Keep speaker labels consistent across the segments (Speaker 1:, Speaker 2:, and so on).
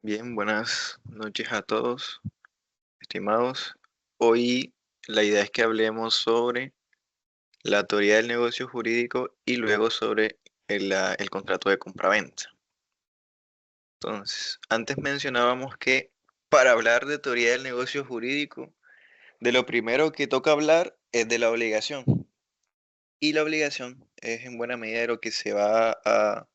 Speaker 1: Bien, buenas noches a todos, estimados. Hoy la idea es que hablemos sobre la teoría del negocio jurídico y luego sobre el contrato de compraventa. Entonces, antes mencionábamos que para hablar de teoría del negocio jurídico, de lo primero que toca hablar es de la obligación. Y la obligación es en buena medida de lo que se va a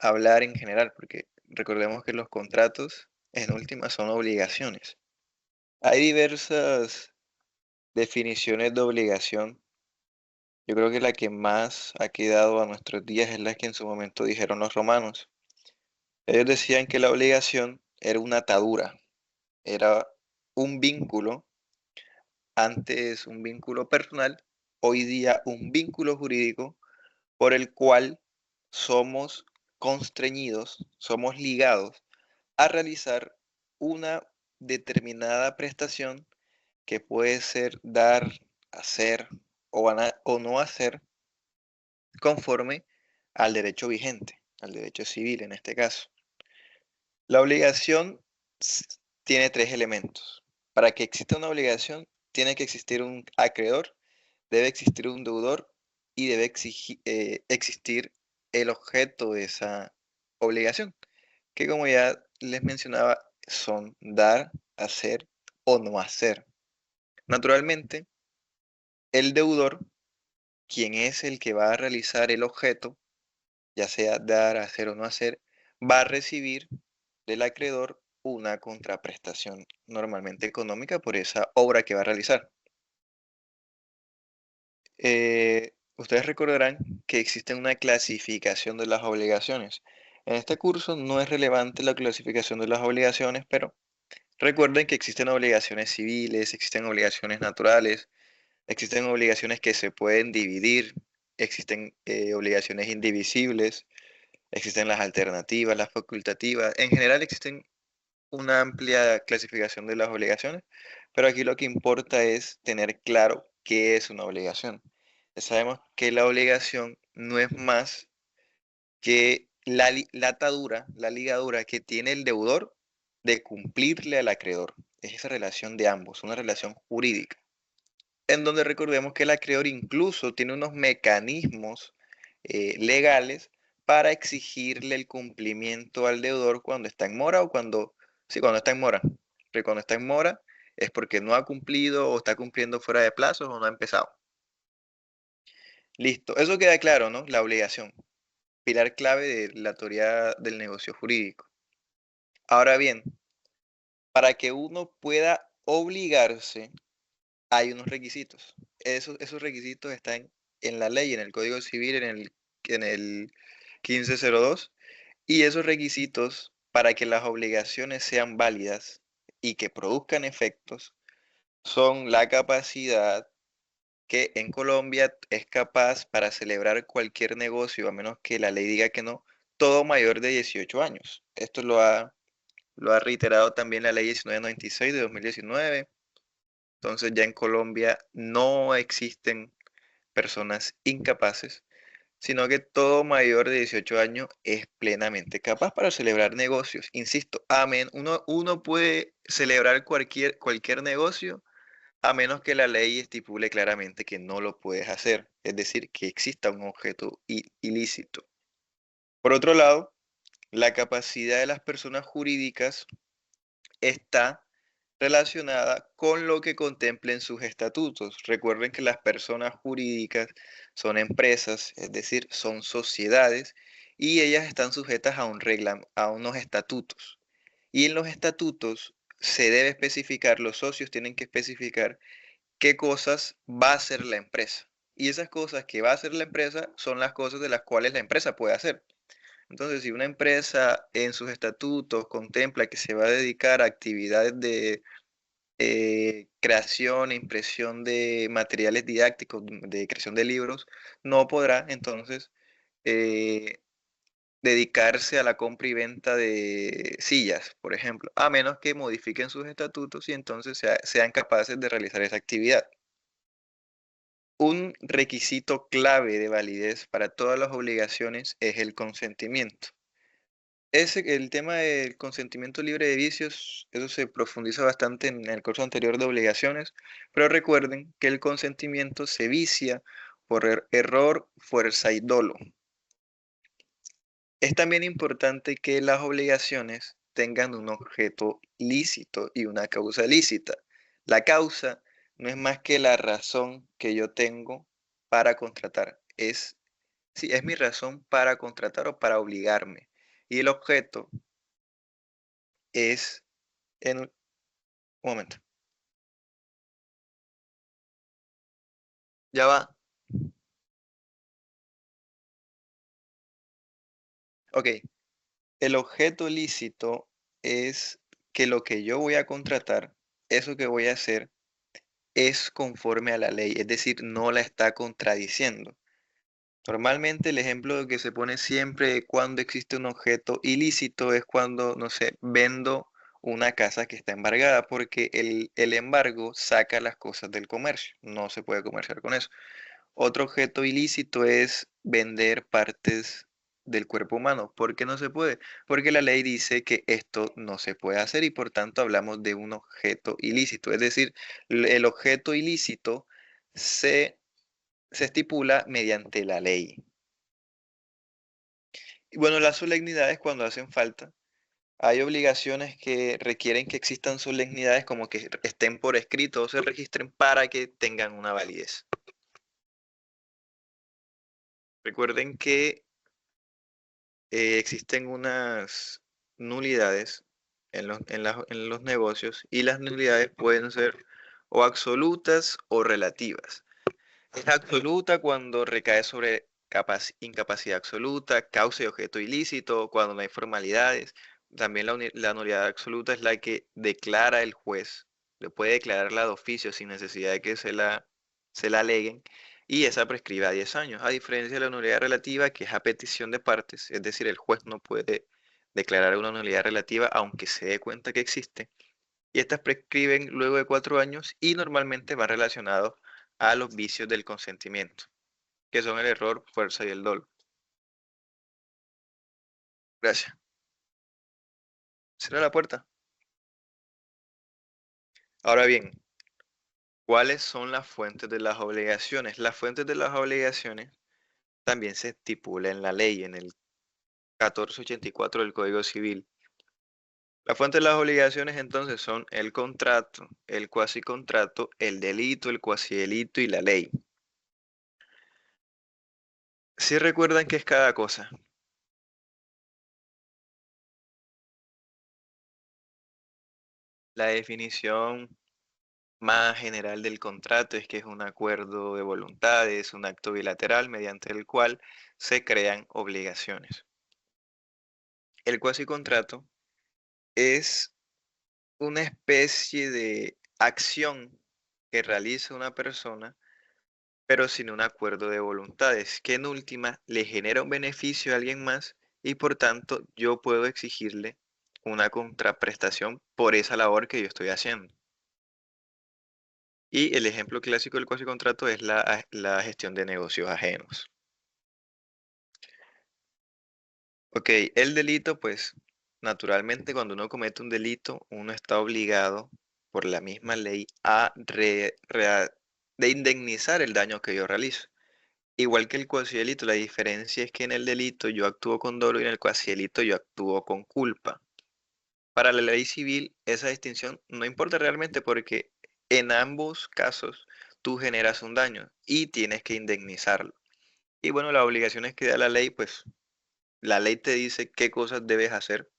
Speaker 1: hablar en general, porque recordemos que los contratos en última son obligaciones. Hay diversas definiciones de obligación. Yo creo que la que más ha quedado a nuestros días es la que en su momento dijeron los romanos. Ellos decían que la obligación era una atadura, era un vínculo, antes un vínculo personal, hoy día un vínculo jurídico por el cual somos constreñidos, somos ligados a realizar una determinada prestación que puede ser dar, hacer o no hacer conforme al derecho vigente, al derecho civil en este caso. La obligación tiene tres elementos. Para que exista una obligación, tiene que existir un acreedor, debe existir un deudor y debe existir el objeto de esa obligación, que como ya les mencionaba, son dar, hacer o no hacer. Naturalmente, el deudor, quien es el que va a realizar el objeto, ya sea dar, hacer o no hacer, va a recibir del acreedor una contraprestación normalmente económica por esa obra que va a realizar. Ustedes recordarán que existe una clasificación de las obligaciones. En este curso no es relevante la clasificación de las obligaciones, pero recuerden que existen obligaciones civiles, existen obligaciones naturales, existen obligaciones que se pueden dividir, existen obligaciones indivisibles. Existen las alternativas, las facultativas. En general existen una amplia clasificación de las obligaciones, pero aquí lo que importa es tener claro qué es una obligación. Ya sabemos que la obligación no es más que la atadura, la ligadura que tiene el deudor de cumplirle al acreedor. Es esa relación de ambos, una relación jurídica, en donde recordemos que el acreedor incluso tiene unos mecanismos legales para exigirle el cumplimiento al deudor cuando está en mora o cuando, sí, cuando está en mora. Porque cuando está en mora es porque no ha cumplido o está cumpliendo fuera de plazos o no ha empezado. Listo, eso queda claro, ¿no? La obligación, pilar clave de la teoría del negocio jurídico. Ahora bien, para que uno pueda obligarse, hay unos requisitos. Esos requisitos están en la ley, en el Código Civil, en el 1502. Y esos requisitos para que las obligaciones sean válidas y que produzcan efectos son la capacidad que en Colombia es capaz para celebrar cualquier negocio, a menos que la ley diga que no, todo mayor de 18 años. Esto lo ha reiterado también la ley 1996 de 2019. Entonces ya en Colombia no existen personas incapaces, sino que todo mayor de 18 años es plenamente capaz para celebrar negocios. Insisto, amén, uno puede celebrar cualquier negocio a menos que la ley estipule claramente que no lo puedes hacer, es decir, que exista un objeto ilícito. Por otro lado, la capacidad de las personas jurídicas está relacionada con lo que contemplen sus estatutos. Recuerden que las personas jurídicas son empresas, es decir, son sociedades, y ellas están sujetas a unos estatutos. Y en los estatutos se debe especificar, los socios tienen que especificar qué cosas va a hacer la empresa. Y esas cosas que va a hacer la empresa son las cosas de las cuales la empresa puede hacer. Entonces, si una empresa en sus estatutos contempla que se va a dedicar a actividades de creación e impresión de materiales didácticos, de creación de libros, no podrá entonces eh, dedicarse a la compra y venta de sillas, por ejemplo, a menos que modifiquen sus estatutos y entonces sean capaces de realizar esa actividad. Un requisito clave de validez para todas las obligaciones es el consentimiento. El tema del consentimiento libre de vicios, eso se profundiza bastante en el curso anterior de obligaciones, pero recuerden que el consentimiento se vicia por error, fuerza y dolo. Es también importante que las obligaciones tengan un objeto lícito y una causa lícita. La causa no es más que la razón que yo tengo para contratar. Sí, es mi razón para contratar o para obligarme. Y el objeto es, en un momento, ya va. Ok, el objeto lícito es que lo que yo voy a contratar, eso que voy a hacer, es conforme a la ley, es decir, no la está contradiciendo. Normalmente el ejemplo que se pone siempre cuando existe un objeto ilícito es cuando, no sé, vendo una casa que está embargada, porque el embargo saca las cosas del comercio, no se puede comerciar con eso. Otro objeto ilícito es vender partes del cuerpo humano. ¿Por qué no se puede? Porque la ley dice que esto no se puede hacer y por tanto hablamos de un objeto ilícito. Es decir, el objeto ilícito se, se estipula mediante la ley. Y bueno, las solemnidades cuando hacen falta. Hay obligaciones que requieren que existan solemnidades como que estén por escrito o se registren para que tengan una validez. Recuerden que existen unas nulidades en los negocios y las nulidades pueden ser o absolutas o relativas. Es absoluta cuando recae sobre incapacidad absoluta, causa y objeto ilícito, cuando no hay formalidades. También la nulidad absoluta es la que declara el juez, le puede declararla de oficio sin necesidad de que se la aleguen, y esa prescribe a 10 años, a diferencia de la nulidad relativa, que es a petición de partes, es decir, el juez no puede declarar una nulidad relativa aunque se dé cuenta que existe, y estas prescriben luego de 4 años y normalmente van relacionados a los vicios del consentimiento, que son el error, fuerza y el dolo. Gracias. Cierra la puerta. Ahora bien, ¿cuáles son las fuentes de las obligaciones? Las fuentes de las obligaciones también se estipula en la ley, en el 1484 del Código Civil. Las fuentes de las obligaciones entonces son el contrato, el cuasicontrato, el delito, el cuasidelito y la ley. Si recuerdan qué es cada cosa. La definición más general del contrato es que es un acuerdo de voluntades, un acto bilateral mediante el cual se crean obligaciones. El cuasicontrato es una especie de acción que realiza una persona, pero sin un acuerdo de voluntades, que en última le genera un beneficio a alguien más y por tanto yo puedo exigirle una contraprestación por esa labor que yo estoy haciendo. Y el ejemplo clásico del cuasicontrato es la gestión de negocios ajenos. Ok, el delito, pues, naturalmente cuando uno comete un delito, uno está obligado por la misma ley de indemnizar el daño que yo realizo. Igual que el cuasidelito, la diferencia es que en el delito yo actúo con dolo y en el cuasidelito yo actúo con culpa. Para la ley civil, esa distinción no importa realmente porque en ambos casos tú generas un daño y tienes que indemnizarlo. Y bueno, las obligaciones que da la ley, pues la ley te dice qué cosas debes hacer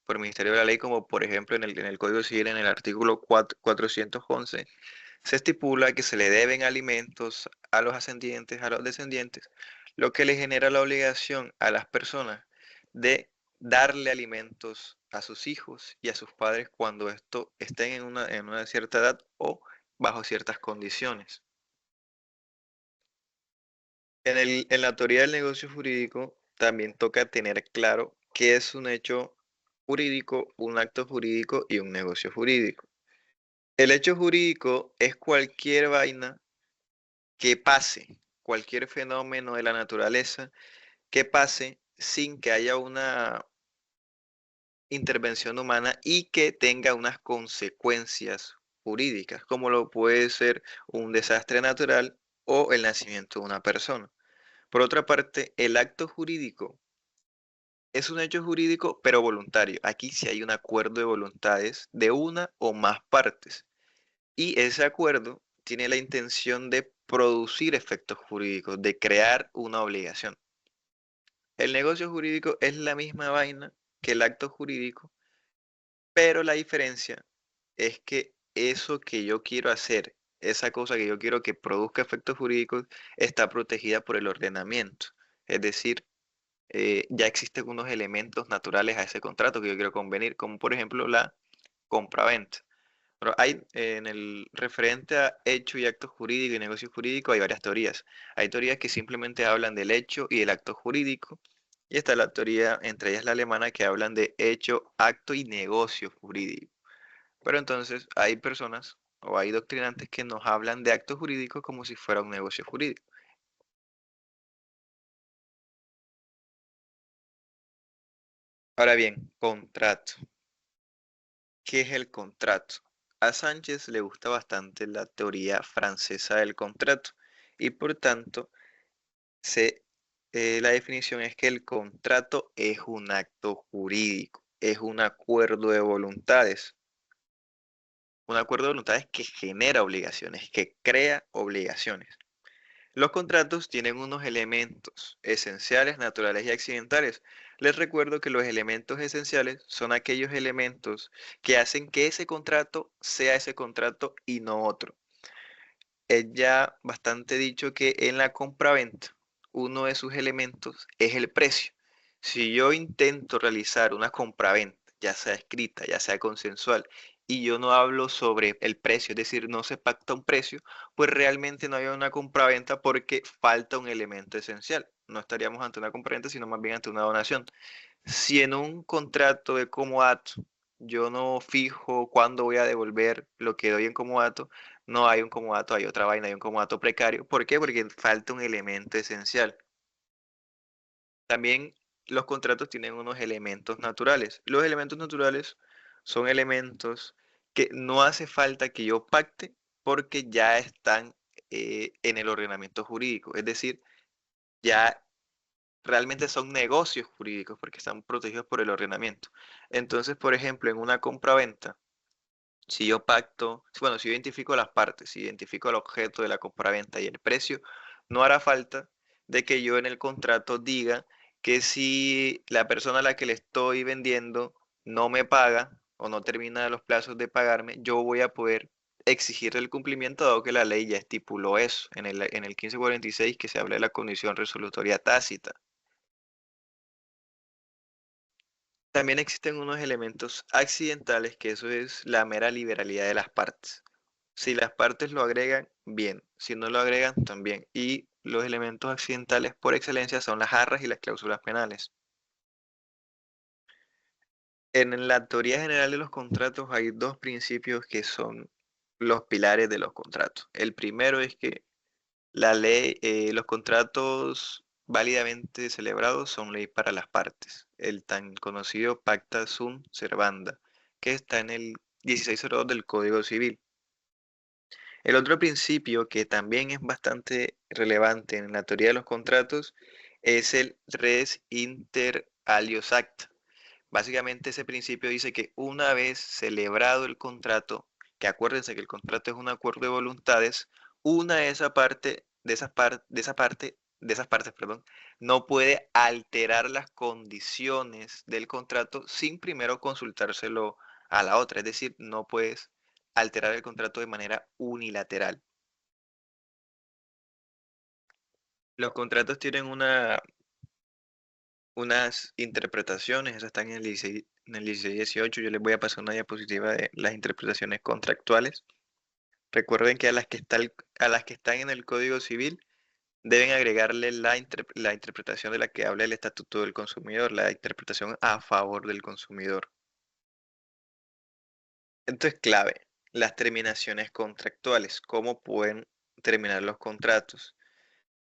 Speaker 1: por el Ministerio de la Ley, como por ejemplo en el Código Civil, en el artículo 411, se estipula que se le deben alimentos a los ascendientes, a los descendientes, lo que le genera la obligación a las personas de darle alimentos a sus hijos y a sus padres cuando esto estén en una cierta edad o bajo ciertas condiciones. En la teoría del negocio jurídico también toca tener claro qué es un hecho jurídico, un acto jurídico y un negocio jurídico. El hecho jurídico es cualquier vaina que pase, cualquier fenómeno de la naturaleza que pase sin que haya intervención humana y que tenga unas consecuencias jurídicas, como lo puede ser un desastre natural o el nacimiento de una persona. Por otra parte, el acto jurídico es un hecho jurídico, pero voluntario. Aquí sí hay un acuerdo de voluntades de una o más partes. Y ese acuerdo tiene la intención de producir efectos jurídicos, de crear una obligación. El negocio jurídico es la misma vaina que el acto jurídico, pero la diferencia es que eso que yo quiero hacer, esa cosa que yo quiero que produzca efectos jurídicos, está protegida por el ordenamiento. Es decir, ya existen unos elementos naturales a ese contrato que yo quiero convenir, como por ejemplo la compraventa. Pero hay en el referente a hecho y acto jurídico y negocio jurídico hay varias teorías. Hay teorías que simplemente hablan del hecho y el acto jurídico. Y está la teoría, entre ellas la alemana, que hablan de hecho, acto y negocio jurídico. Pero entonces hay personas o hay doctrinantes que nos hablan de acto jurídico como si fuera un negocio jurídico. Ahora bien, contrato. ¿Qué es el contrato? A Sánchez le gusta bastante la teoría francesa del contrato y por tanto se, la definición es que el contrato es un acto jurídico, es un acuerdo de voluntades. Un acuerdo de voluntades que genera obligaciones, que crea obligaciones. Los contratos tienen unos elementos esenciales, naturales y accidentales. Les recuerdo que los elementos esenciales son aquellos elementos que hacen que ese contrato sea ese contrato y no otro. Es ya bastante dicho que en la compraventa uno de sus elementos es el precio. Si yo intento realizar una compraventa, ya sea escrita, ya sea consensual, y yo no hablo sobre el precio, es decir, no se pacta un precio, pues realmente no hay una compraventa porque falta un elemento esencial. No estaríamos ante una compraventa, sino más bien ante una donación. Si en un contrato de comodato yo no fijo cuándo voy a devolver lo que doy en comodato, no hay un comodato, hay otra vaina, hay un comodato precario. ¿Por qué? Porque falta un elemento esencial. También los contratos tienen unos elementos naturales. Los elementos naturales son elementos que no hace falta que yo pacte porque ya están en el ordenamiento jurídico. Es decir, ya realmente son negocios jurídicos porque están protegidos por el ordenamiento. Entonces, por ejemplo, en una compraventa, si yo pacto, bueno, si yo identifico las partes, si identifico el objeto de la compraventa y el precio, no hará falta de que yo en el contrato diga que si la persona a la que le estoy vendiendo no me paga o no termina los plazos de pagarme, yo voy a poder exigir el cumplimiento dado que la ley ya estipuló eso en el 1546 que se habla de la condición resolutoria tácita. También existen unos elementos accidentales que eso es la mera liberalidad de las partes. Si las partes lo agregan, bien. Si no lo agregan, también. Y los elementos accidentales por excelencia son las arras y las cláusulas penales. En la teoría general de los contratos hay dos principios que son los pilares de los contratos. El primero es que la ley, los contratos válidamente celebrados son ley para las partes. El tan conocido Pacta Sunt Servanda, que está en el 1602 del Código Civil. El otro principio que también es bastante relevante en la teoría de los contratos es el res inter alios acta. Básicamente ese principio dice que una vez celebrado el contrato, que acuérdense que el contrato es un acuerdo de voluntades, una de esa parte, de esas partes, perdón, no puede alterar las condiciones del contrato sin primero consultárselo a la otra. Es decir, no puedes alterar el contrato de manera unilateral. Los contratos tienen unas interpretaciones, esas están en el 16 18. Yo les voy a pasar una diapositiva de las interpretaciones contractuales. Recuerden que a las que están en el Código Civil deben agregarle la interpretación de la que habla el Estatuto del Consumidor, la interpretación a favor del consumidor. Esto es clave, las terminaciones contractuales, cómo pueden terminar los contratos.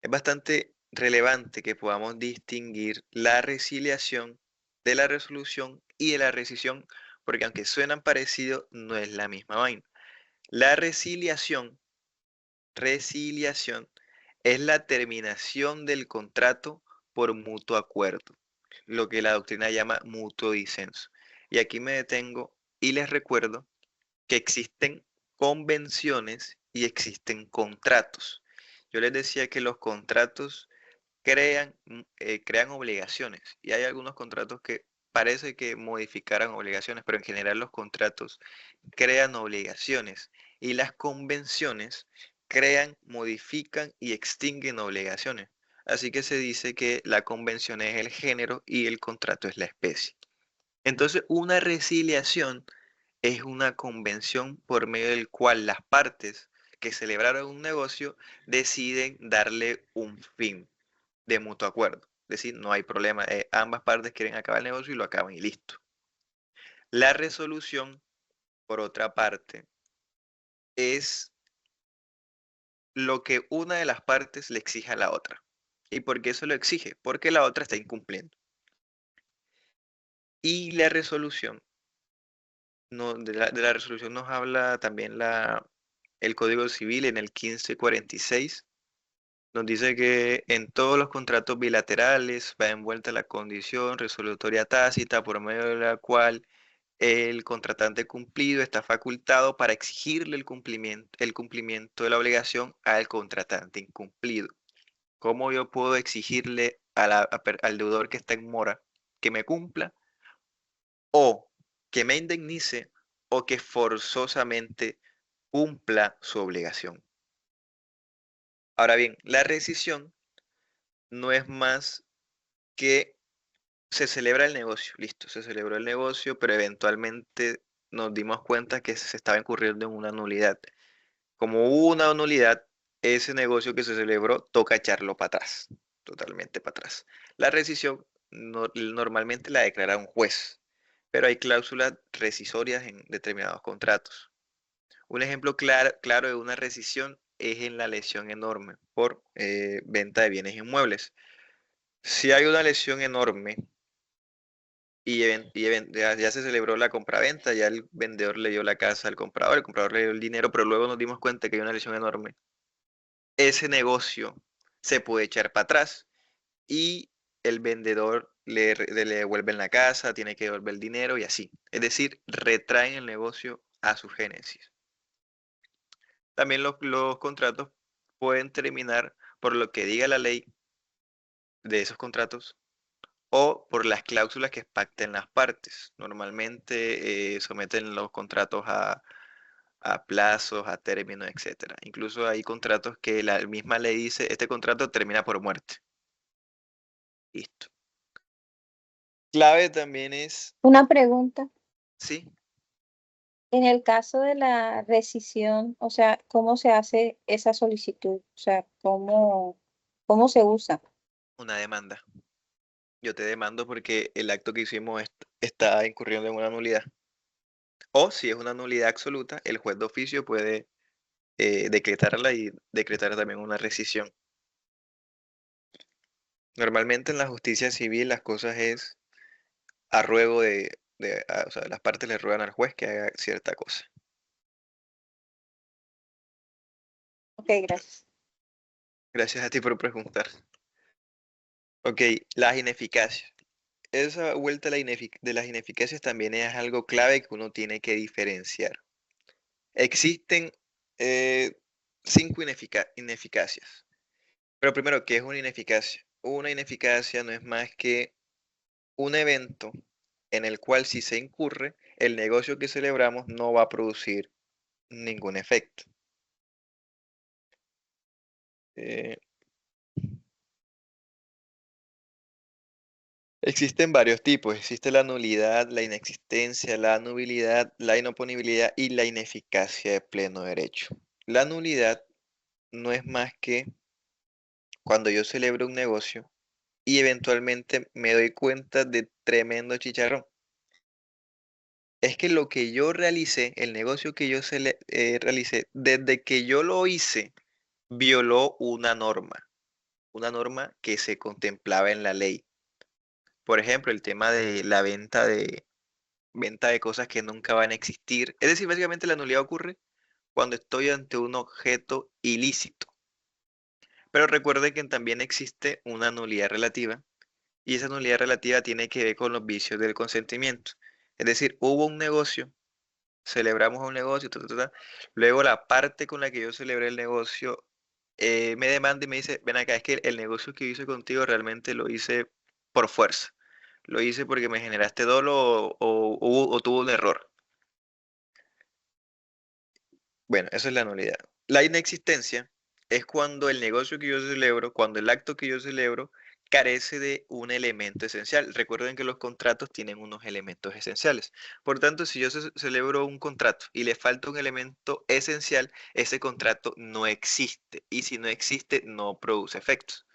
Speaker 1: Es bastante relevante que podamos distinguir la resiliación de la resolución y de la rescisión, porque aunque suenan parecidos, no es la misma vaina. La resiliación es la terminación del contrato por mutuo acuerdo, lo que la doctrina llama mutuo disenso. Y aquí me detengo y les recuerdo que existen convenciones y existen contratos. Yo les decía que los contratos crean obligaciones y hay algunos contratos que parece que modificaran obligaciones, pero en general los contratos crean obligaciones y las convenciones crean, modifican y extinguen obligaciones. Así que se dice que la convención es el género y el contrato es la especie. Entonces, una resiliación es una convención por medio del cual las partes que celebraron un negocio deciden darle un fin de mutuo acuerdo. Es decir, no hay problema, ambas partes quieren acabar el negocio y lo acaban y listo. La resolución, por otra parte, es lo que una de las partes le exige a la otra. ¿Y por qué eso lo exige? Porque la otra está incumpliendo. Y la resolución, de la resolución nos habla también el Código Civil en el 1546. Nos dice que en todos los contratos bilaterales va envuelta la condición resolutoria tácita por medio de la cual el contratante cumplido está facultado para exigirle el cumplimiento de la obligación al contratante incumplido. ¿Cómo yo puedo exigirle al deudor que está en mora que me cumpla o que me indemnice o que forzosamente cumpla su obligación? Ahora bien, la rescisión no es más que se celebra el negocio, listo, se celebró el negocio, pero eventualmente nos dimos cuenta que se estaba incurriendo en una nulidad. Como hubo una nulidad, ese negocio que se celebró toca echarlo para atrás, totalmente para atrás. La rescisión normalmente la declara un juez, pero hay cláusulas rescisorias en determinados contratos. Un ejemplo claro de una rescisión es en la lesión enorme por venta de bienes inmuebles. Si hay una lesión enorme ya se celebró la compraventa, ya el vendedor le dio la casa al comprador, el comprador le dio el dinero, pero luego nos dimos cuenta que hay una lesión enorme. Ese negocio se puede echar para atrás y el vendedor le devuelve la casa, tiene que devolver el dinero y así. Es decir, retraen el negocio a su génesis. También los contratos pueden terminar por lo que diga la ley de esos contratos o por las cláusulas que pacten las partes. Normalmente someten los contratos a plazos, a términos, etcétera. Incluso hay contratos que la misma ley dice, este contrato termina por muerte. Listo. Clave también es,
Speaker 2: Una pregunta.
Speaker 1: sí,
Speaker 2: En el caso de la rescisión, o sea, ¿cómo se hace esa solicitud? O sea, ¿cómo se usa?
Speaker 1: una demanda. Yo te demando porque el acto que hicimos está incurriendo en una nulidad. O si es una nulidad absoluta, el juez de oficio puede decretarla y decretar también una rescisión. Normalmente en la justicia civil las cosas es a ruego o sea, las partes le ruegan al juez que haga cierta cosa.
Speaker 2: Ok, gracias.
Speaker 1: Gracias a ti por preguntar. Ok, las ineficacias. Esa vuelta a de las ineficacias también es algo clave que uno tiene que diferenciar. Existen eh, 5 ineficacias. Pero primero, ¿qué es una ineficacia? Una ineficacia no es más que un evento en el cual si se incurre, el negocio que celebramos no va a producir ningún efecto. Eh, Existen varios tipos. Existe la nulidad, la inexistencia, la nubilidad, la inoponibilidad y la ineficacia de pleno derecho. La nulidad no es más que cuando yo celebro un negocio y eventualmente me doy cuenta de tremendo chicharrón. Es que lo que yo realicé, el negocio que yo realicé, desde que yo lo hice, violó una norma que se contemplaba en la ley. Por ejemplo, el tema de la venta venta de cosas que nunca van a existir. Es decir, básicamente la nulidad ocurre cuando estoy ante un objeto ilícito. Pero recuerde que también existe una nulidad relativa y esa nulidad relativa tiene que ver con los vicios del consentimiento. Es decir, hubo un negocio, celebramos un negocio, ta, ta, ta, ta. Luego la parte con la que yo celebré el negocio me demanda y me dice, ven acá, es que el negocio que hice contigo realmente lo hice por fuerza. Lo hice porque me generaste dolo o tuvo un error. Bueno, esa es la nulidad. La inexistencia es cuando el negocio que yo celebro, cuando el acto que yo celebro carece de un elemento esencial. Recuerden que los contratos tienen unos elementos esenciales. Por tanto, si yo celebro un contrato y le falta un elemento esencial, ese contrato no existe. Y si no existe, no produce efectos.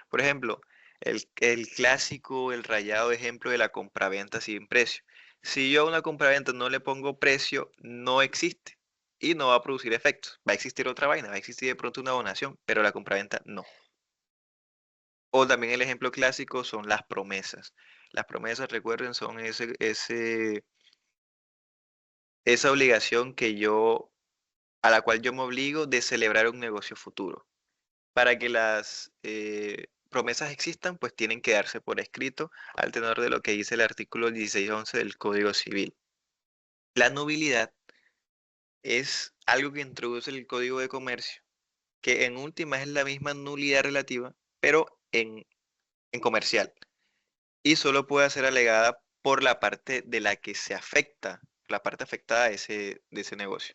Speaker 1: Por ejemplo, el clásico, el rayado ejemplo de la compraventa sin precio. Si yo a una compraventa no le pongo precio, no existe y no va a producir efectos. Va a existir otra vaina, va a existir de pronto una donación, pero la compraventa no. O también el ejemplo clásico son las promesas. Las promesas, recuerden, son esa obligación a la cual yo me obligo de celebrar un negocio futuro. Para que las promesas existan, pues tienen que darse por escrito al tenor de lo que dice el artículo 1611 del Código Civil. La nubilidad es algo que introduce el Código de Comercio, que en última es la misma nulidad relativa, pero en comercial, y solo puede ser alegada por la parte de la que se afecta, la parte afectada de ese negocio.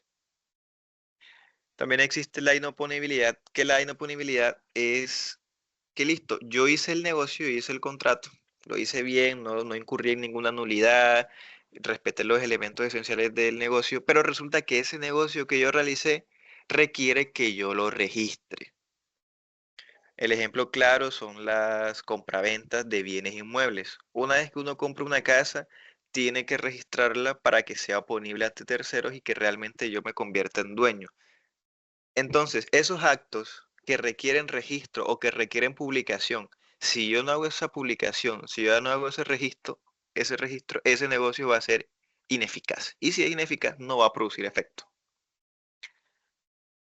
Speaker 1: También existe la inoponibilidad, que la inoponibilidad es que listo, yo hice el negocio, hice el contrato, lo hice bien, no incurrí en ninguna nulidad, respeté los elementos esenciales del negocio, pero resulta que ese negocio que yo realicé requiere que yo lo registre. El ejemplo claro son las compraventas de bienes inmuebles. Una vez que uno compra una casa, tiene que registrarla para que sea oponible ante terceros y que realmente yo me convierta en dueño. Entonces, esos actos que requieren registro o que requieren publicación, si yo no hago esa publicación, si yo no hago ese registro, ese negocio va a ser ineficaz. Y si es ineficaz, no va a producir efecto.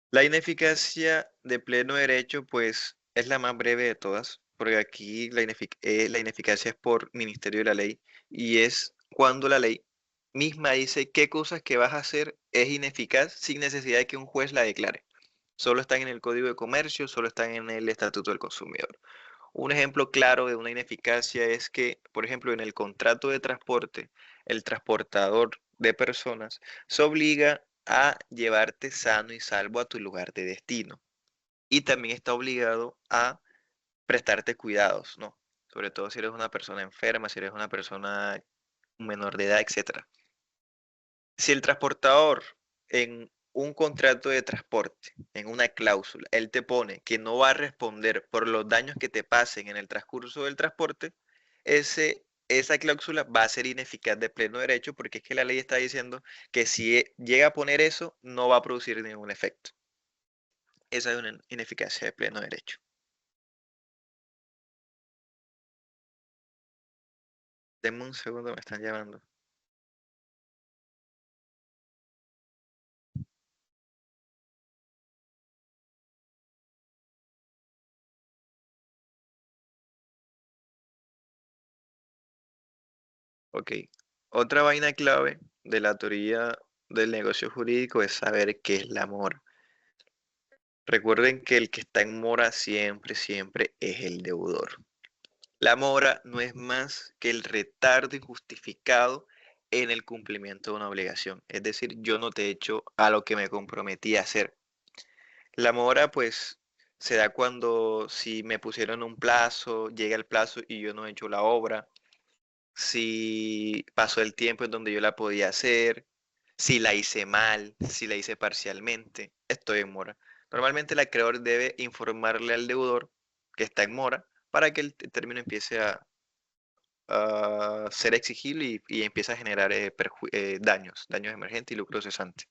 Speaker 1: La ineficacia de pleno derecho, pues, es la más breve de todas, porque aquí la ineficacia es por ministerio de la ley y es cuando la ley misma dice qué cosas que vas a hacer es ineficaz sin necesidad de que un juez la declare. Solo están en el Código de Comercio, solo están en el Estatuto del Consumidor. Un ejemplo claro de una ineficacia es que, por ejemplo, en el contrato de transporte, el transportador de personas se obliga a llevarte sano y salvo a tu lugar de destino. Y también está obligado a prestarte cuidados, ¿no? Sobre todo si eres una persona enferma, si eres una persona menor de edad, etcétera. Si el transportador en un contrato de transporte, en una cláusula, él te pone que no va a responder por los daños que te pasen en el transcurso del transporte, esa cláusula va a ser ineficaz de pleno derecho porque es que la ley está diciendo que si llega a poner eso, no va a producir ningún efecto. Esa es una ineficacia de pleno derecho. Denme un segundo, me están llamando. Ok. Otra vaina clave de la teoría del negocio jurídico es saber qué es la mora. Recuerden que el que está en mora siempre, siempre es el deudor. La mora no es más que el retardo injustificado en el cumplimiento de una obligación. Es decir, yo no te he hecho a lo que me comprometí a hacer. La mora, pues, se da cuando si me pusieron un plazo, llega el plazo y yo no he hecho la obra, si pasó el tiempo en donde yo la podía hacer, si la hice mal, si la hice parcialmente, estoy en mora. Normalmente el acreedor debe informarle al deudor que está en mora para que el término empiece a ser exigible y empiece a generar daños emergentes y lucro cesante.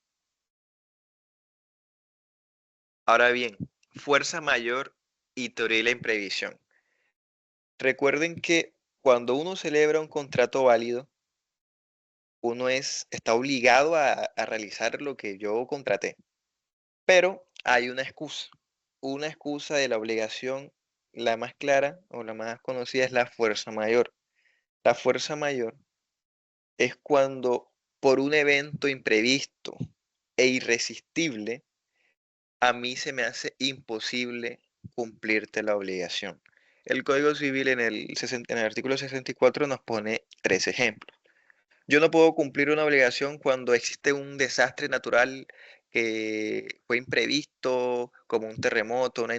Speaker 1: Ahora bien, fuerza mayor y teoría de la imprevisión. Recuerden que cuando uno celebra un contrato válido, uno está obligado a realizar lo que yo contraté. Pero hay una excusa de la obligación, la más clara o la más conocida es la fuerza mayor. La fuerza mayor es cuando por un evento imprevisto e irresistible, a mí se me hace imposible cumplirte la obligación. El Código Civil en el artículo 64 nos pone tres ejemplos. Yo no puedo cumplir una obligación cuando existe un desastre natural que fue imprevisto, como un terremoto, una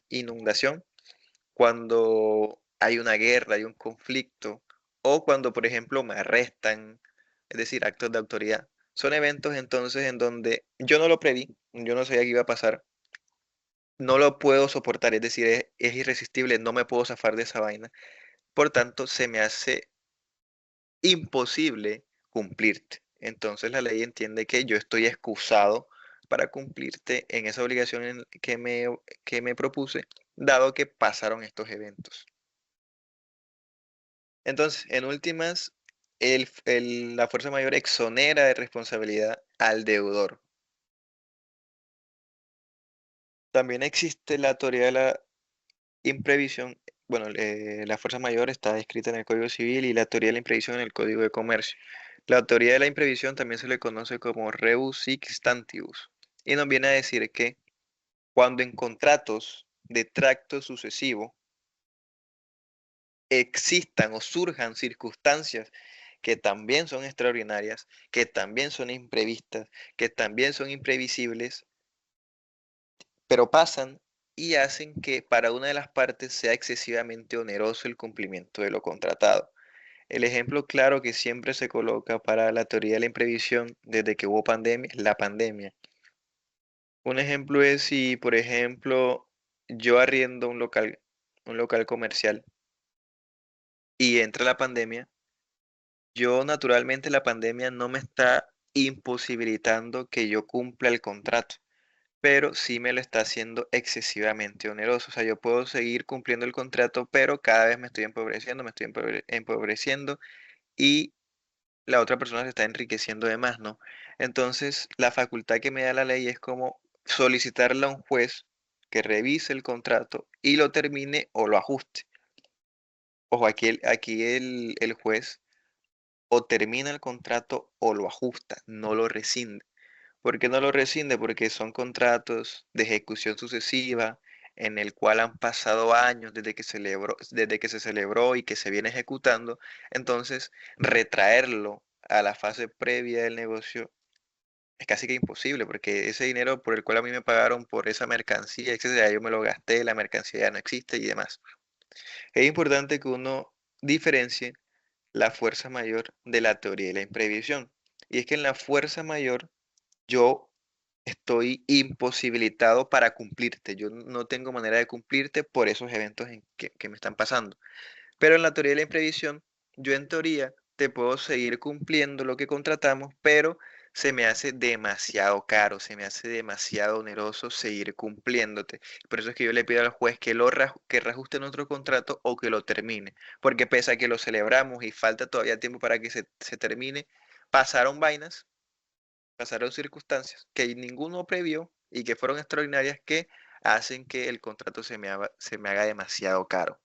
Speaker 1: inundación, cuando hay una guerra, hay un conflicto, o cuando, por ejemplo, me arrestan, es decir, actos de autoridad. Son eventos entonces en donde yo no lo preví, yo no sabía que iba a pasar, no lo puedo soportar, es decir, es irresistible, no me puedo zafar de esa vaina. Por tanto, se me hace imposible cumplirte. Entonces la ley entiende que yo estoy excusado para cumplirte en esa obligación que me propuse, dado que pasaron estos eventos. Entonces, en últimas, la fuerza mayor exonera de responsabilidad al deudor. También existe la teoría de la imprevisión. Bueno, la fuerza mayor está escrita en el Código Civil y la teoría de la imprevisión en el Código de Comercio. La teoría de la imprevisión también se le conoce como rebus sic stantibus y nos viene a decir que cuando en contratos de tracto sucesivo existan o surjan circunstancias que también son extraordinarias, que también son imprevistas, que también son imprevisibles, pero pasan y hacen que para una de las partes sea excesivamente oneroso el cumplimiento de lo contratado. El ejemplo claro que siempre se coloca para la teoría de la imprevisión desde que hubo pandemia es la pandemia. Un ejemplo es si, por ejemplo, yo arriendo un local comercial y entra la pandemia, yo naturalmente la pandemia no me está imposibilitando que yo cumpla el contrato, pero sí me lo está haciendo excesivamente oneroso. O sea, yo puedo seguir cumpliendo el contrato, pero cada vez me estoy empobreciendo y la otra persona se está enriqueciendo de más, ¿no? Entonces, la facultad que me da la ley es como solicitarle a un juez que revise el contrato y lo termine o lo ajuste. Ojo, aquí el juez o termina el contrato o lo ajusta, no lo rescinde. ¿Por qué no lo rescinde? Porque son contratos de ejecución sucesiva en el cual han pasado años desde que se celebró y que se viene ejecutando. Entonces, retraerlo a la fase previa del negocio es casi que imposible, porque ese dinero por el cual a mí me pagaron por esa mercancía, etcétera, yo me lo gasté, la mercancía ya no existe y demás. Es importante que uno diferencie la fuerza mayor de la teoría de la imprevisión. Y es que en la fuerza mayor yo estoy imposibilitado para cumplirte. Yo no tengo manera de cumplirte por esos eventos que me están pasando. Pero en la teoría de la imprevisión, yo en teoría te puedo seguir cumpliendo lo que contratamos, pero se me hace demasiado caro, se me hace demasiado oneroso seguir cumpliéndote. Por eso es que yo le pido al juez que reajuste nuestro contrato o que lo termine. Porque pese a que lo celebramos y falta todavía tiempo para que se termine, pasaron vainas, pasaron circunstancias que ninguno previó y que fueron extraordinarias que hacen que el contrato se me haga demasiado caro.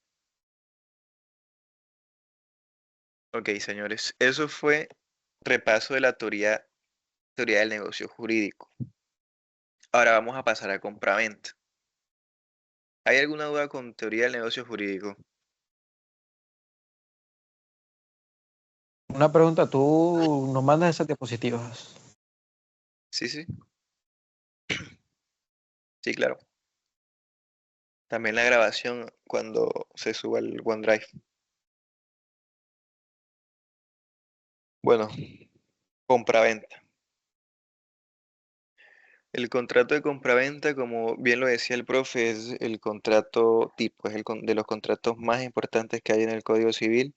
Speaker 1: Ok, señores, eso fue repaso de la teoría del negocio jurídico. Ahora vamos a pasar a compraventa. ¿Hay alguna duda con teoría del negocio jurídico?
Speaker 3: Una pregunta, ¿tú nos mandas esas diapositivas?
Speaker 1: Sí, sí, sí, claro. También la grabación cuando se suba al OneDrive. Bueno, compraventa. El contrato de compraventa, como bien lo decía el profe, es el contrato tipo, es de los contratos más importantes que hay en el Código Civil,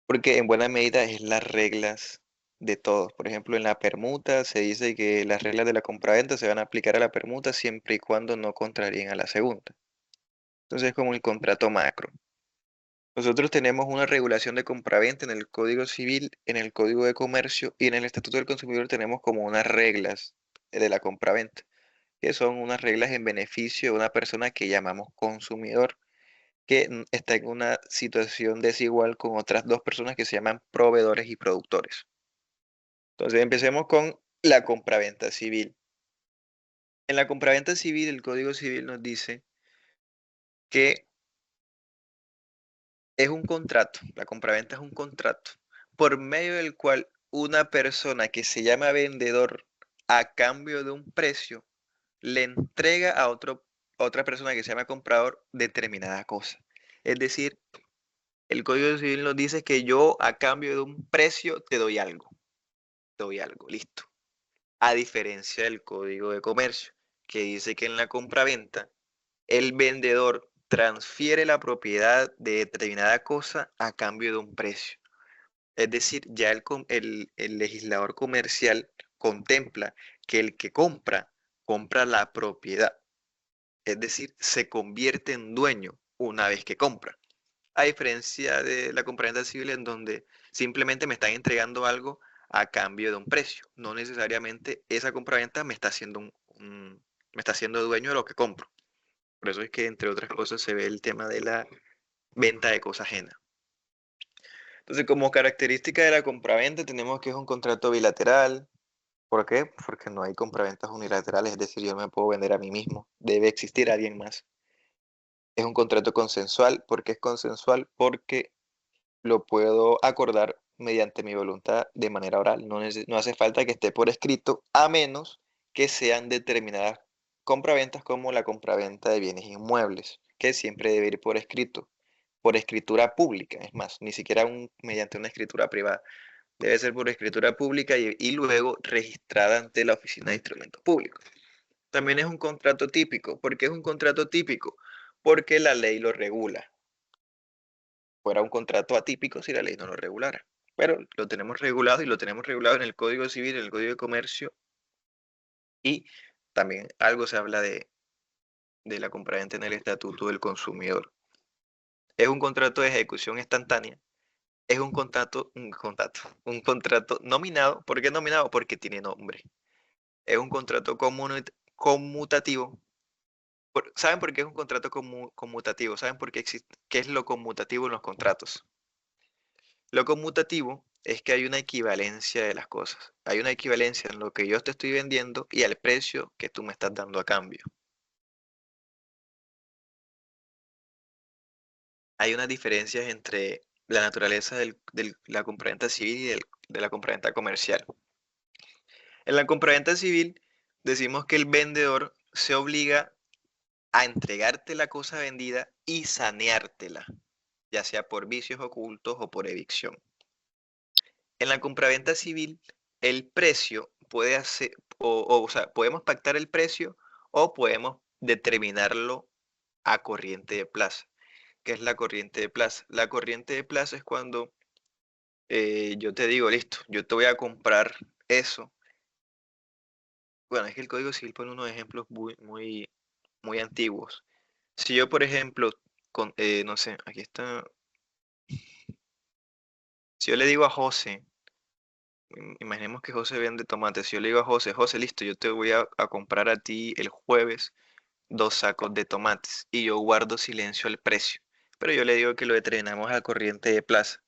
Speaker 1: porque en buena medida es las reglas de todos. Por ejemplo, en la permuta se dice que las reglas de la compraventa se van a aplicar a la permuta siempre y cuando no contraríen a la segunda. Entonces es como el contrato macro. Nosotros tenemos una regulación de compraventa en el Código Civil, en el Código de Comercio y en el Estatuto del Consumidor tenemos como unas reglas de la compraventa, que son unas reglas en beneficio de una persona que llamamos consumidor, que está en una situación desigual con otras dos personas que se llaman proveedores y productores. Entonces empecemos con la compraventa civil. En la compraventa civil, el Código Civil nos dice que es un contrato, la compraventa es un contrato, por medio del cual una persona que se llama vendedor a cambio de un precio le entrega a otra persona que se llama comprador determinada cosa. Es decir, el Código Civil nos dice que yo a cambio de un precio te doy algo, listo. A diferencia del Código de Comercio, que dice que en la compraventa el vendedor transfiere la propiedad de determinada cosa a cambio de un precio. Es decir, ya el legislador comercial contempla que el que compra, compra la propiedad. Es decir, se convierte en dueño una vez que compra. A diferencia de la compraventa civil en donde simplemente me están entregando algo a cambio de un precio. No necesariamente esa compraventa me está haciendo me está haciendo dueño de lo que compro. Por eso es que, entre otras cosas, se ve el tema de la venta de cosa ajena. Entonces, como característica de la compraventa, tenemos que es un contrato bilateral. ¿Por qué? Porque no hay compraventas unilaterales, es decir, yo me puedo vender a mí mismo. Debe existir alguien más. Es un contrato consensual. ¿Por qué es consensual? Porque lo puedo acordar mediante mi voluntad de manera oral. No hace falta que esté por escrito, a menos que sean determinadas compraventas como la compraventa de bienes inmuebles, que siempre debe ir por escrito, por escritura pública, es más, ni siquiera mediante una escritura privada. Debe ser por escritura pública y luego registrada ante la Oficina de Instrumentos Públicos. También es un contrato típico. ¿Por qué es un contrato típico? Porque la ley lo regula. Fuera un contrato atípico si la ley no lo regulara. Pero lo tenemos regulado y lo tenemos regulado en el Código Civil, en el Código de Comercio y también algo se habla de la compraventa en el Estatuto del Consumidor. Es un contrato de ejecución instantánea. Es un contrato nominado. ¿Por qué nominado? Porque tiene nombre. Es un contrato conmutativo. ¿Saben por qué es un contrato conmutativo? ¿Saben por qué existe? ¿Qué es lo conmutativo en los contratos? Lo conmutativo es que hay una equivalencia de las cosas. Hay una equivalencia en lo que yo te estoy vendiendo y al precio que tú me estás dando a cambio. Hay unas diferencias entre la naturaleza de la compraventa civil y de la compraventa comercial. En la compraventa civil decimos que el vendedor se obliga a entregarte la cosa vendida y saneártela, ya sea por vicios ocultos o por evicción. En la compraventa civil, el precio puede hacer, o sea, podemos pactar el precio o podemos determinarlo a corriente de plaza. ¿Qué es la corriente de plaza? La corriente de plaza es cuando yo te digo, listo, yo te voy a comprar eso. Bueno, es que el Código Civil pone unos ejemplos muy antiguos. Si yo, por ejemplo, no sé, aquí está, si yo le digo a José, imaginemos que José vende tomates. Si yo le digo a José, José, listo, yo te voy a comprar a ti el jueves 2 sacos de tomates y yo guardo silencio al precio. Pero yo le digo que lo determinamos a corriente de plaza.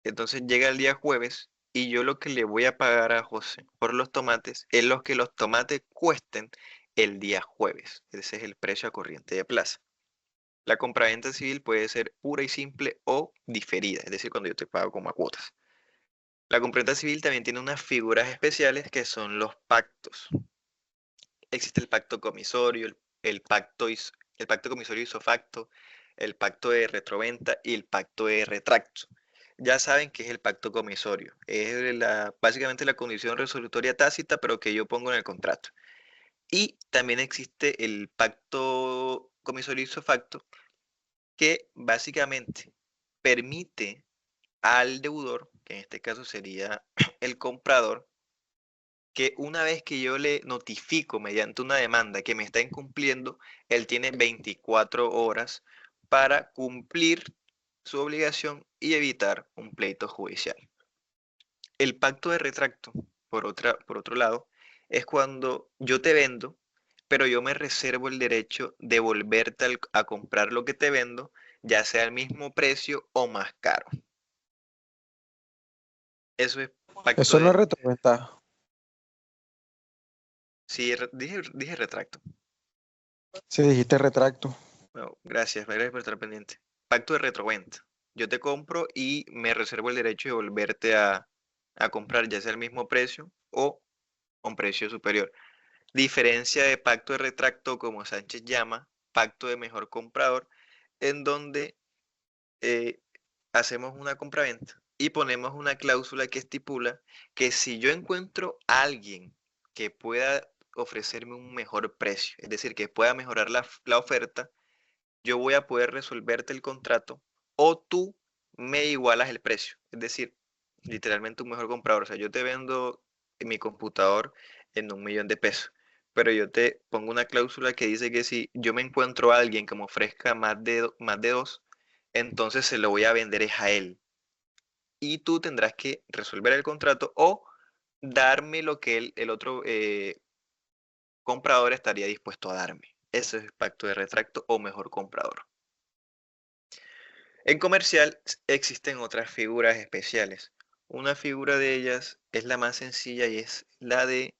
Speaker 1: Entonces llega el día jueves y yo lo que le voy a pagar a José por los tomates es lo que los tomates cuesten el día jueves. Ese es el precio a corriente de plaza. La compraventa civil puede ser pura y simple o diferida, es decir, cuando yo te pago como a cuotas. La compraventa civil también tiene unas figuras especiales que son los pactos. Existe el pacto comisorio, el pacto comisorio isofacto, el pacto de retroventa y el pacto de retracto. Ya saben qué es el pacto comisorio. Es básicamente la condición resolutoria tácita, pero que yo pongo en el contrato. Y también existe el pacto comisorio isofacto, que básicamente permite al deudor, que en este caso sería el comprador, que una vez que yo le notifico mediante una demanda que me está incumpliendo, él tiene 24 horas para cumplir su obligación y evitar un pleito judicial. El pacto de retracto, por otro lado, es cuando yo te vendo, pero yo me reservo el derecho de volverte a comprar lo que te vendo, ya sea al mismo precio o más caro. Eso es pacto
Speaker 3: Eso no es
Speaker 1: de...
Speaker 3: retroventaja.
Speaker 1: Sí, dije retracto.
Speaker 3: Si dijiste retracto.
Speaker 1: Bueno, gracias por estar pendiente. Pacto de retroventa. Yo te compro y me reservo el derecho de volverte a comprar, ya sea al mismo precio o a un precio superior. Diferencia de pacto de retracto, como Sánchez llama, pacto de mejor comprador, en donde eh, hacemos una compraventa y ponemos una cláusula que estipula que si yo encuentro a alguien que pueda ofrecerme un mejor precio, es decir, que pueda mejorar la oferta, yo voy a poder resolverte el contrato o tú me igualas el precio. Es decir, literalmente un mejor comprador. O sea, yo te vendo mi computador en 1.000.000 de pesos, pero yo te pongo una cláusula que dice que si yo me encuentro a alguien que me ofrezca más de dos, entonces se lo voy a vender es a él. Y tú tendrás que resolver el contrato o darme lo que el otro comprador estaría dispuesto a darme. Ese es el pacto de retracto o mejor comprador. En comercial existen otras figuras especiales. Una figura de ellas es la más sencilla y es la de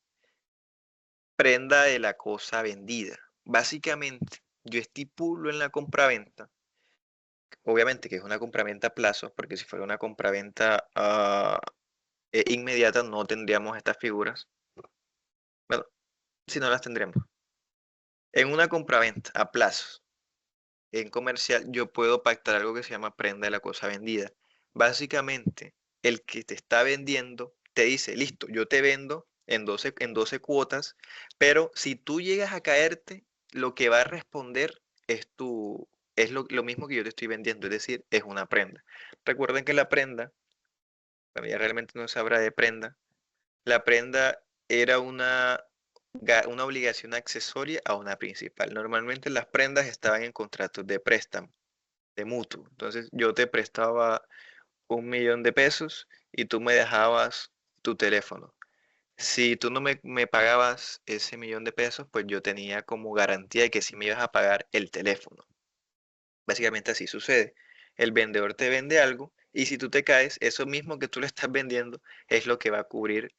Speaker 1: prenda de la cosa vendida. Básicamente, yo estipulo en la compraventa, obviamente que es una compraventa a plazos, porque si fuera una compraventa inmediata no tendríamos estas figuras. Bueno, si no las tendríamos. En una compraventa a plazos, en comercial, yo puedo pactar algo que se llama prenda de la cosa vendida. Básicamente, el que te está vendiendo te dice, listo, yo te vendo en 12 cuotas, pero si tú llegas a caerte, lo que va a responder es lo mismo que yo te estoy vendiendo, es decir, es una prenda. Recuerden que la prenda, bueno, ya realmente no se habla de prenda, la prenda era una obligación accesoria a una principal. Normalmente las prendas estaban en contratos de préstamo, de mutuo. Entonces yo te prestaba 1.000.000 de pesos y tú me dejabas tu teléfono. Si tú no me pagabas ese 1.000.000 de pesos, pues yo tenía como garantía de que sí me ibas a pagar el teléfono. Básicamente así sucede. El vendedor te vende algo y si tú te caes, eso mismo que tú le estás vendiendo es lo que va a cubrir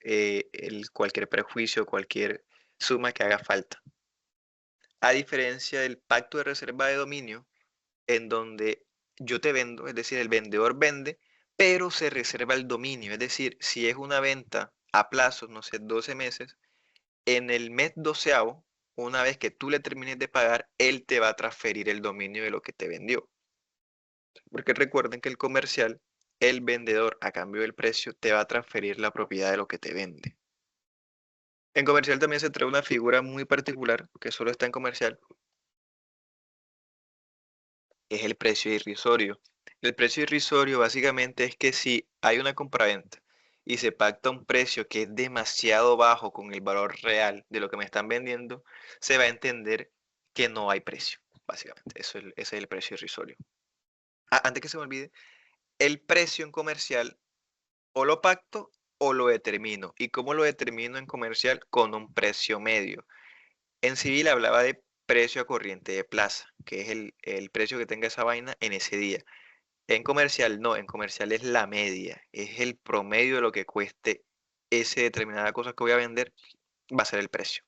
Speaker 1: cualquier perjuicio, cualquier suma que haga falta. A diferencia del pacto de reserva de dominio, en donde yo te vendo, es decir, el vendedor vende, pero se reserva el dominio. Es decir, si es una venta a plazos, no sé, 12 meses, en el mes doceavo, una vez que tú le termines de pagar, él te va a transferir el dominio de lo que te vendió. Porque recuerden que el comercial, el vendedor a cambio del precio, te va a transferir la propiedad de lo que te vende. En comercial también se trae una figura muy particular que solo está en comercial, es el precio irrisorio. El precio irrisorio básicamente es que si hay una compraventa y se pacta un precio que es demasiado bajo con el valor real de lo que me están vendiendo, se va a entender que no hay precio. Básicamente, ese es el precio irrisorio. Antes que se me olvide, el precio en comercial o lo pacto o lo determino. ¿Y cómo lo determino en comercial? Con un precio medio. En civil hablaba de precio a corriente de plaza, que es el precio que tenga esa vaina en ese día. En comercial no, en comercial es la media, es el promedio de lo que cueste esa determinada cosa que voy a vender, va a ser el precio.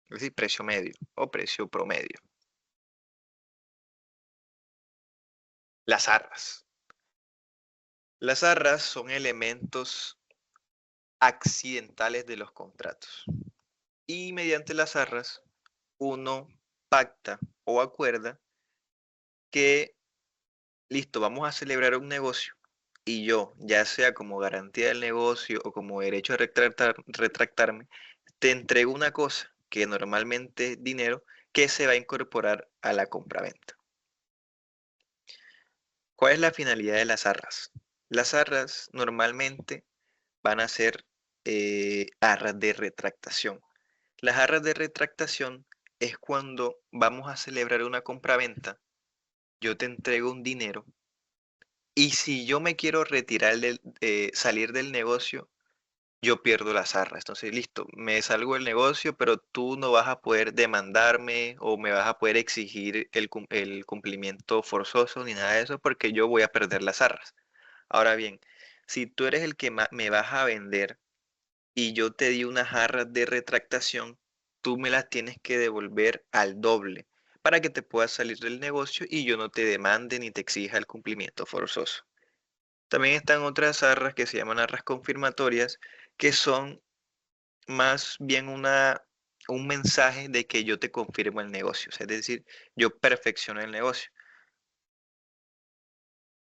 Speaker 1: Es decir, precio medio o precio promedio. Las arras. Las arras son elementos accidentales de los contratos. Y mediante las arras, uno pacta o acuerda que, listo, vamos a celebrar un negocio y yo, ya sea como garantía del negocio o como derecho a retractarme, te entrego una cosa que normalmente es dinero que se va a incorporar a la compraventa. ¿Cuál es la finalidad de las arras? Las arras normalmente van a ser arras de retractación. Las arras de retractación es cuando vamos a celebrar una compraventa, yo te entrego un dinero Y si yo me quiero retirar salir del negocio, yo pierdo las arras. Entonces, listo, me salgo del negocio, pero tú no vas a poder demandarme o me vas a poder exigir el cumplimiento forzoso ni nada de eso porque yo voy a perder las arras. Ahora bien, si tú eres el que me vas a vender y yo te di unas arras de retractación, tú me las tienes que devolver al doble para que te puedas salir del negocio y yo no te demande ni te exija el cumplimiento forzoso. También están otras arras que se llaman arras confirmatorias, que son más bien un mensaje de que yo te confirmo el negocio, o sea, es decir, yo perfecciono el negocio.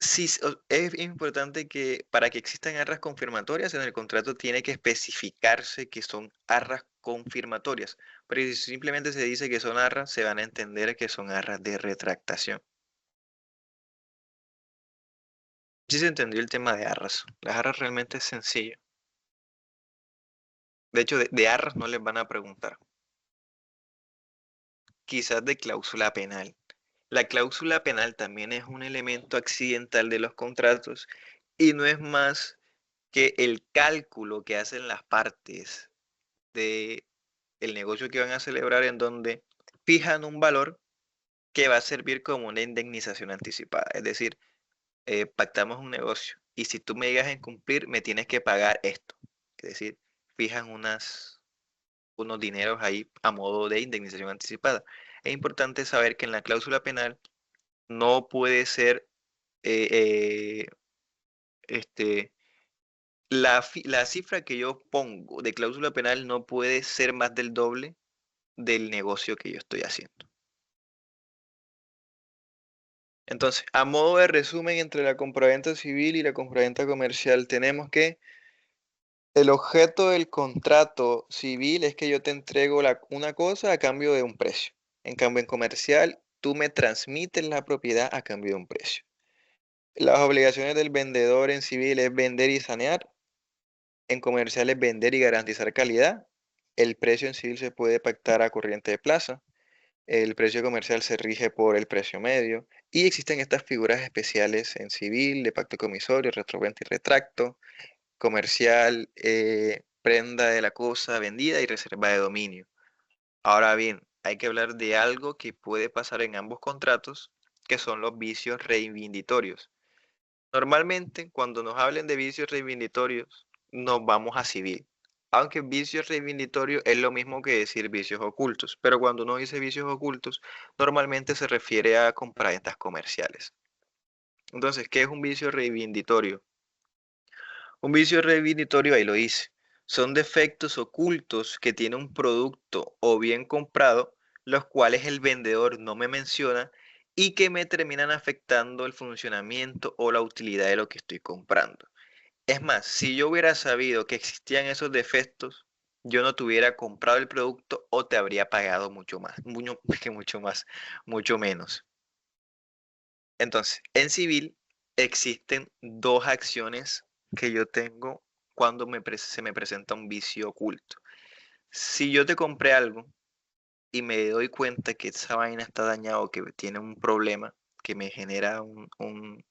Speaker 1: Sí, es importante que para que existan arras confirmatorias en el contrato tiene que especificarse que son arras confirmatorias, pero si simplemente se dice que son arras, se van a entender que son arras de retractación. Sí se entendió el tema de arras. Las arras realmente es sencillo. De hecho, de arras no les van a preguntar. Quizás de cláusula penal. La cláusula penal también es un elemento accidental de los contratos y no es más que el cálculo que hacen las partes de el negocio que van a celebrar en donde fijan un valor que va a servir como una indemnización anticipada. Es decir, pactamos un negocio y si tú me llegas a incumplir, me tienes que pagar esto. Es decir, fijan unos dineros ahí a modo de indemnización anticipada. Es importante saber que en la cláusula penal no puede ser eh, eh, este, la cifra que yo pongo de cláusula penal no puede ser más del doble del negocio que yo estoy haciendo. Entonces, a modo de resumen, entre la compraventa civil y la compraventa comercial, tenemos que el objeto del contrato civil es que yo te entrego una cosa a cambio de un precio. En cambio, en comercial, tú me transmites la propiedad a cambio de un precio. Las obligaciones del vendedor en civil es vender y sanear. En comercial es vender y garantizar calidad. El precio en civil se puede pactar a corriente de plaza. El precio comercial se rige por el precio medio. Y existen estas figuras especiales en civil de pacto comisorio, retroventa y retracto. Comercial, prenda de la cosa vendida y reserva de dominio. Ahora bien, hay que hablar de algo que puede pasar en ambos contratos, que son los vicios reivinditorios. Normalmente, cuando nos hablen de vicios reivinditorios, nos vamos a civil. Aunque vicios reivinditorios es lo mismo que decir vicios ocultos, pero cuando uno dice vicios ocultos, normalmente se refiere a compraventas comerciales. Entonces, ¿qué es un vicio reivinditorio? Un vicio reivinditorio, ahí lo dice, son defectos ocultos que tiene un producto o bien comprado, los cuales el vendedor no me menciona y que me terminan afectando el funcionamiento o la utilidad de lo que estoy comprando. Es más, si yo hubiera sabido que existían esos defectos, yo no te hubiera comprado el producto o te habría pagado mucho más, mucho más, mucho menos. Entonces, en civil existen dos acciones que yo tengo cuando se me presenta un vicio oculto. Si yo te compré algo y me doy cuenta que esa vaina está dañada o que tiene un problema que me genera un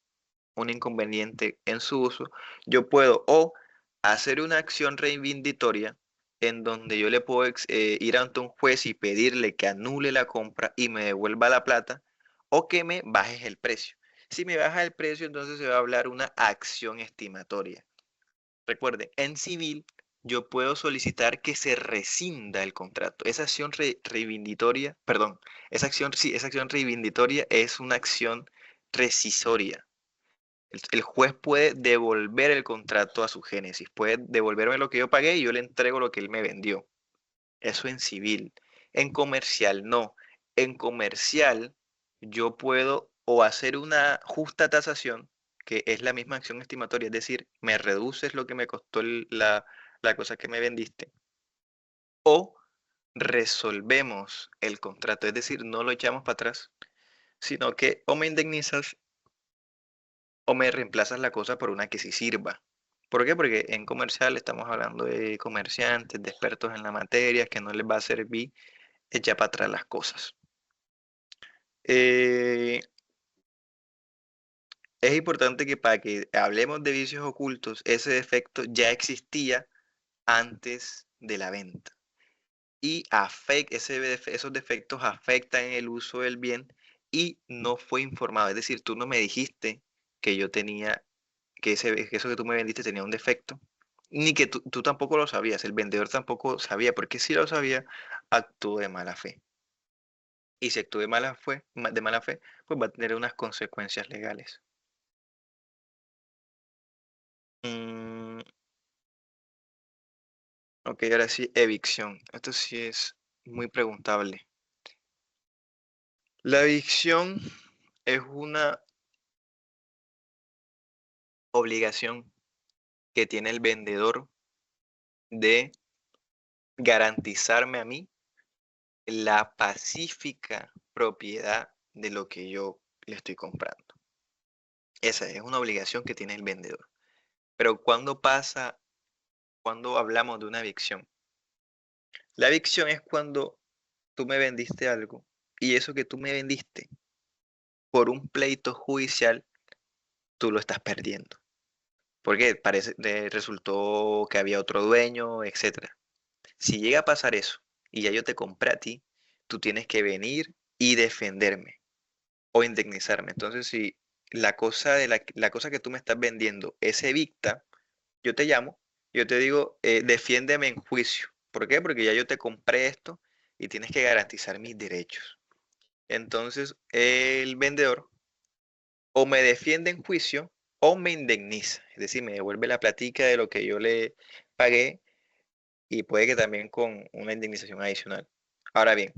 Speaker 1: inconveniente en su uso, yo puedo o hacer una acción reivinditoria en donde yo le puedo ir ante un juez y pedirle que anule la compra y me devuelva la plata o que me bajes el precio. Si me baja el precio, entonces se va a hablar una acción estimatoria. Recuerde, en civil yo puedo solicitar que se rescinda el contrato. Esa acción reivinditoria, perdón, esa acción, sí, esa acción reivinditoria es una acción rescisoria. El juez puede devolver el contrato a su génesis, puede devolverme lo que yo pagué y yo le entrego lo que él me vendió. Eso en civil. En comercial no. En comercial yo puedo o hacer una justa tasación, que es la misma acción estimatoria, es decir, me reduces lo que me costó la cosa que me vendiste, o resolvemos el contrato, es decir, no lo echamos para atrás, sino que o me indemnizas o me reemplazas la cosa por una que sí sirva. ¿Por qué? Porque en comercial estamos hablando de comerciantes, de expertos en la materia, que no les va a servir echar para atrás las cosas. Eh, Es importante que para que hablemos de vicios ocultos, ese defecto ya existía antes de la venta. Y esos defectos afectan el uso del bien y no fue informado. Es decir, tú no me dijiste que yo tenía, que eso que tú me vendiste tenía un defecto, ni que tú tampoco lo sabías, el vendedor tampoco sabía, porque si lo sabía, actuó de mala fe. Y si actuó de mala fe, pues va a tener unas consecuencias legales. Mm, ok, ahora sí, evicción. Esto sí es muy preguntable. La evicción es una obligación que tiene el vendedor de garantizarme a mí la pacífica propiedad de lo que yo le estoy comprando. Esa es una obligación que tiene el vendedor. Pero cuando hablamos de una evicción? La evicción es cuando tú me vendiste algo y eso que tú me vendiste por un pleito judicial, tú lo estás perdiendo. Porque resultó que había otro dueño, etcétera. Si llega a pasar eso y ya yo te compré a ti, tú tienes que venir y defenderme o indemnizarme. Entonces, si la cosa que tú me estás vendiendo es evicta, yo te llamo, yo te digo, defiéndeme en juicio. ¿Por qué? Porque ya yo te compré esto y tienes que garantizar mis derechos. Entonces, el vendedor o me defiende en juicio o me indemniza. Es decir, me devuelve la platica de lo que yo le pagué y puede que también con una indemnización adicional. Ahora bien,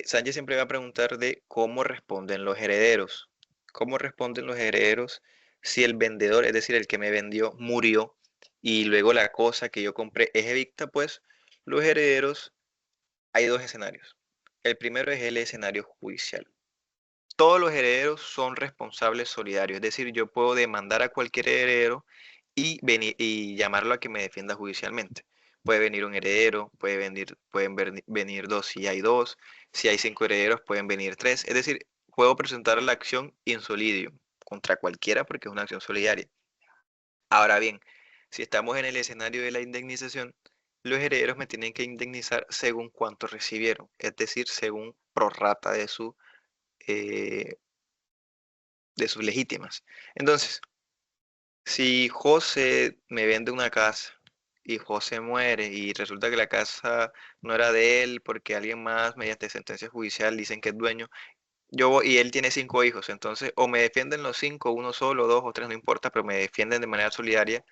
Speaker 1: Sánchez siempre va a preguntar de cómo responden los herederos. ¿Cómo responden los herederos si el vendedor, es decir, el que me vendió, murió y luego la cosa que yo compré es evicta? Pues los herederos, hay dos escenarios. El primero es el escenario judicial. Todos los herederos son responsables solidarios, es decir, yo puedo demandar a cualquier heredero y llamarlo a que me defienda judicialmente. Puede venir un heredero, pueden venir dos si hay dos, si hay cinco herederos pueden venir tres, es decir, puedo presentar la acción in solidio contra cualquiera porque es una acción solidaria. Ahora bien, si estamos en el escenario de la indemnización, los herederos me tienen que indemnizar según cuánto recibieron, es decir, según prorrata eh, de sus legítimas. Entonces, si José me vende una casa y José muere y resulta que la casa no era de él porque alguien más mediante sentencia judicial dicen que es dueño, y él tiene cinco hijos, entonces o me defienden los cinco, uno solo, dos o tres, no importa, pero me defienden de manera solidaria,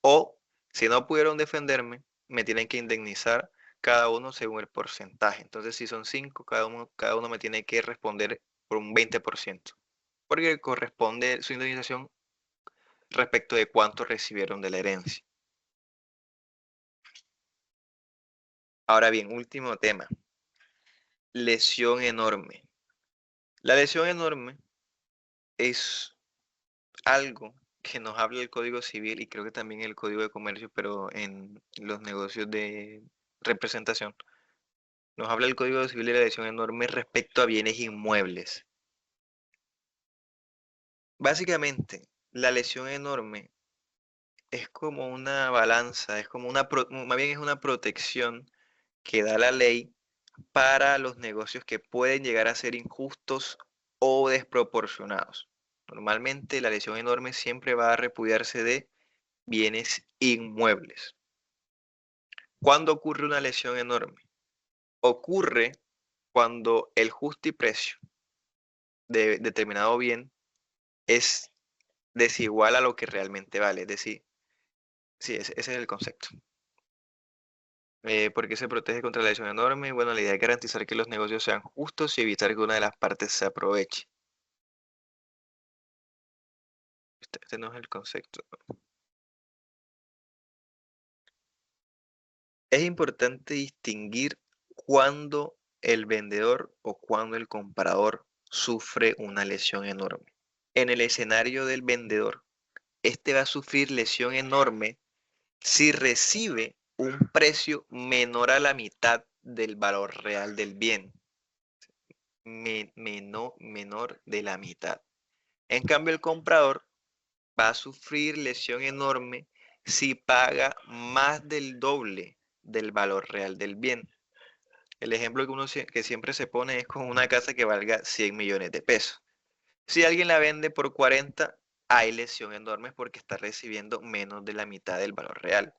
Speaker 1: o si no pudieron defenderme, me tienen que indemnizar cada uno según el porcentaje. Entonces, si son cinco, cada uno me tiene que responder por un 20%, porque corresponde su indemnización respecto de cuánto recibieron de la herencia. Ahora bien, último tema, lesión enorme. La lesión enorme es algo que nos habla el Código Civil y creo que también el Código de Comercio, pero en los negocios de representación, nos habla el Código Civil de la lesión enorme respecto a bienes inmuebles. Básicamente, la lesión enorme es como una balanza, es como más bien es una protección que da la ley para los negocios que pueden llegar a ser injustos o desproporcionados. Normalmente la lesión enorme siempre va a repudiarse de bienes inmuebles. ¿Cuándo ocurre una lesión enorme? Ocurre cuando el justiprecio de determinado bien es desigual a lo que realmente vale. Es decir, sí, ese es el concepto. ¿Por qué se protege contra la lesión enorme? Bueno, la idea es garantizar que los negocios sean justos y evitar que una de las partes se aproveche. Este no es el concepto. Es importante distinguir cuándo el vendedor o cuándo el comprador sufre una lesión enorme. En el escenario del vendedor, este va a sufrir lesión enorme si recibe un precio menor a la mitad del valor real del bien. Menor de la mitad. En cambio, el comprador va a sufrir lesión enorme si paga más del doble del valor real del bien. El ejemplo que siempre se pone es con una casa que valga 100 millones de pesos. Si alguien la vende por 40, hay lesión enorme porque está recibiendo menos de la mitad del valor real.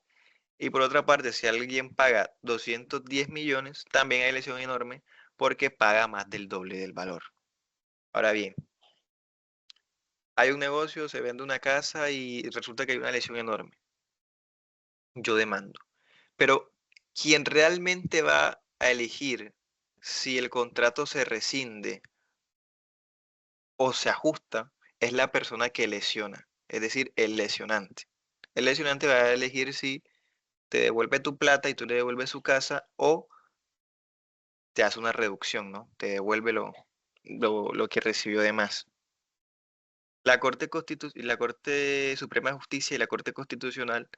Speaker 1: Y por otra parte, si alguien paga 210 millones, también hay lesión enorme porque paga más del doble del valor. Ahora bien, hay un negocio, se vende una casa y resulta que hay una lesión enorme. Yo demando. Pero quien realmente va a elegir si el contrato se rescinde o se ajusta es la persona que lesiona, es decir, el lesionante. El lesionante va a elegir si te devuelve tu plata y tú le devuelves su casa o te hace una reducción, ¿no? Te devuelve lo que recibió de más. La Corte Suprema de Justicia y la Corte Constitucional,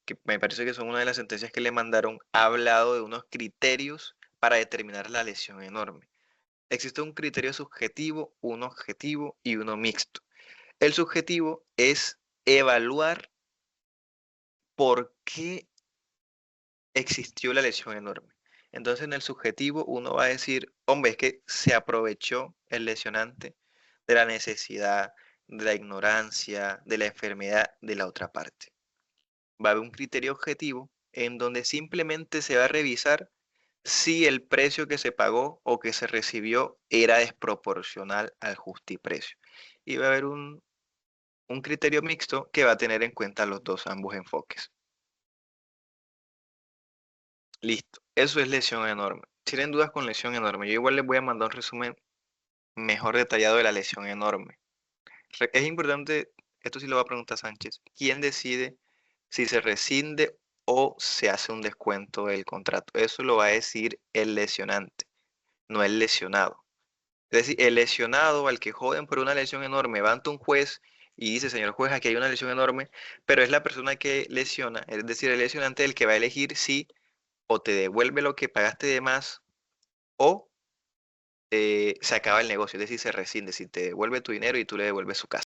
Speaker 1: que me parece que son una de las sentencias que le mandaron, ha hablado de unos criterios para determinar la lesión enorme. Existe un criterio subjetivo, uno objetivo y uno mixto. El subjetivo es evaluar por qué existió la lesión enorme. Entonces, en el subjetivo uno va a decir, hombre, es que se aprovechó el lesionante de la necesidad, de la ignorancia, de la enfermedad de la otra parte. Va a haber un criterio objetivo en donde simplemente se va a revisar si el precio que se pagó o que se recibió era desproporcional al justiprecio. Y va a haber un criterio mixto que va a tener en cuenta ambos enfoques. Listo, eso es lesión enorme. Si tienen dudas con lesión enorme, yo igual les voy a mandar un resumen mejor detallado de la lesión enorme. Es importante, esto sí lo va a preguntar Sánchez, ¿quién decide si se rescinde o se hace un descuento del contrato? Eso lo va a decir el lesionante, no el lesionado. Es decir, el lesionado al que joden por una lesión enorme va ante un juez y dice, señor juez, aquí hay una lesión enorme, pero es la persona que lesiona, es decir, el lesionante el que va a elegir si o te devuelve lo que pagaste de más o se acaba el negocio, es decir, se rescinde, si te devuelve tu dinero y tú le devuelves su casa.